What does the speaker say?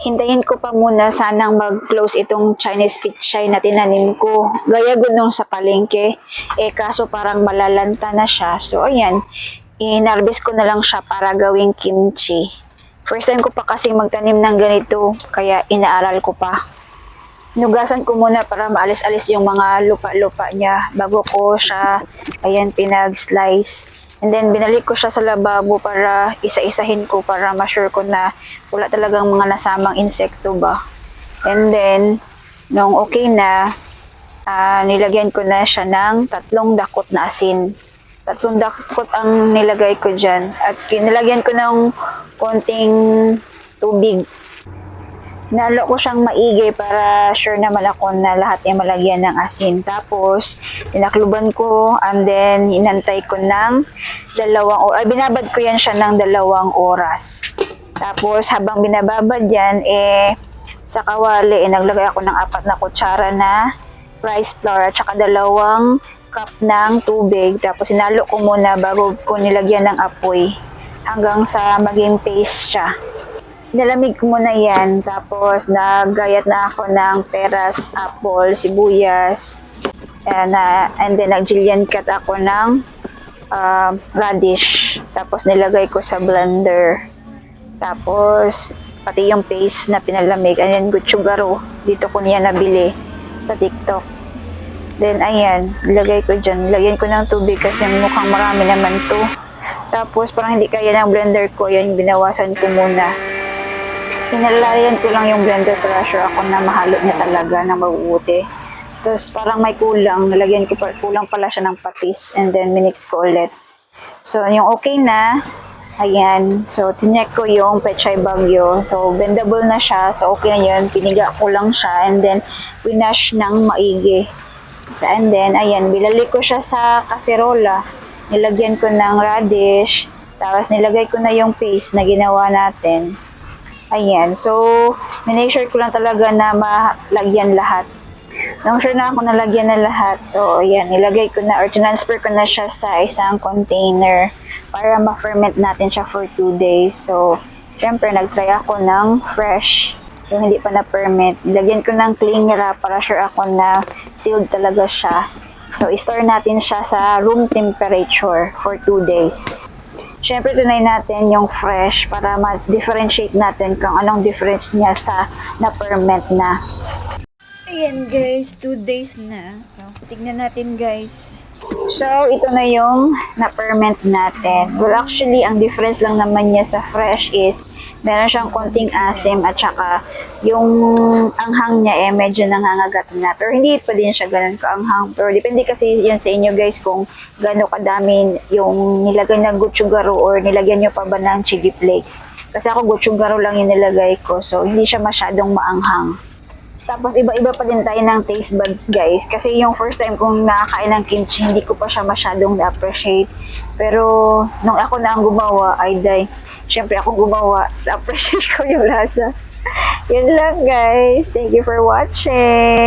hintayin ko pa muna sanang mag-close itong Chinese pichay na tinanim ko. Gaya gunong sa palengke. Kaso parang malalanta na siya. So, ayan. Inarbis ko na lang siya para gawing kimchi. First time ko pa kasing magtanim ng ganito. Kaya inaaral ko pa. Nugasan ko muna para maalis-alis yung mga lupa-lupa niya bago ko siya, ayan, pinag-slice. And then, binalik ko siya sa lababo para isa-isahin ko para ma-sure ko na wala talagang mga nasamang insekto ba. And then, nung okay na, nilagyan ko na siya ng 3 dakot na asin. 3 dakot ang nilagay ko dyan. At nilagyan ko ng konting tubig. Nalo ko siyang maigi para sure naman ako na lahat ay malagyan ng asin. Tapos, tinakluban ko and then inantay ko ng binabad ko yan siya ng 2 oras. Tapos, habang binababad yan, sa kawali, naglagay ako ng 4 na kutsara na rice flour at saka 2 cup ng tubig. Tapos, sinalo ko muna bago ko nilagyan ng apoy hanggang sa maging paste siya. Nalamig ko muna yan, tapos naggayat na ako ng peras, apple, sibuyas, and then nag-julienne cut ako ng radish. Tapos nilagay ko sa blender. Tapos pati yung paste na pinalamig, and then gochujang, dito ko niya nabili sa TikTok. Then ayan, ilagay ko dyan. Lagyan ko ng tubig kasi mukhang marami naman to. Tapos parang hindi kaya ng blender ko, yan binawasan ko muna. Pinalalayan ko lang yung blender para sure ako na mahalo niya talaga na mabuti. Tapos parang may kulang, nalagyan ko kulang pala siya ng patis, and then minix ko ulit. So yung okay na, ayan. So tinek ko yung pechay bagyo. So bendable na siya, so okay na yun. Piniga ko lang siya and then winash ng maigi. So, and then ayan, bilalik ko siya sa kaserola. Nilagyan ko ng radish, tapos nilagay ko na yung paste na ginawa natin. Ayan, so, minake sure ko lang talaga na malagyan lahat. Nung sure na ako nalagyan na lahat, so, ayan, nilagay ko na or transfer ko na siya sa isang container para ma-ferment natin siya for 2 days. So, syempre, nag-try ako ng fresh, yung hindi pa na-ferment. Nilagyan ko ng cling wrap para sure ako na sealed talaga siya. So, i-store natin siya sa room temperature for 2 days. Siyempre, tunay natin yung fresh para ma-differentiate natin kung anong difference niya sa na-ferment na. Ayan guys, 2 days na. So, tignan natin guys. So, ito na yung na-ferment natin. Well, actually, ang difference lang naman niya sa fresh is meron siyang konting asim at saka yung anghang niya medyo nangangagat na. Pero hindi pa din siya ganun kaanghang. Pero depende kasi yan sa inyo guys kung gaano kadami yung nilagay na gochujang or nilagyan nyo pa ba ng chili flakes. Kasi ako gochujang lang yung nilagay ko. So, hindi siya masyadong maanghang. Tapos, iba-iba pa din tayo ng taste buds, guys. Kasi yung first time kong nakakain ng kimchi, hindi ko pa siya masyadong na-appreciate. Pero, nung ako na ang gumawa, syempre ako gumawa, na-appreciate ko yung lasa. Yun lang, guys. Thank you for watching.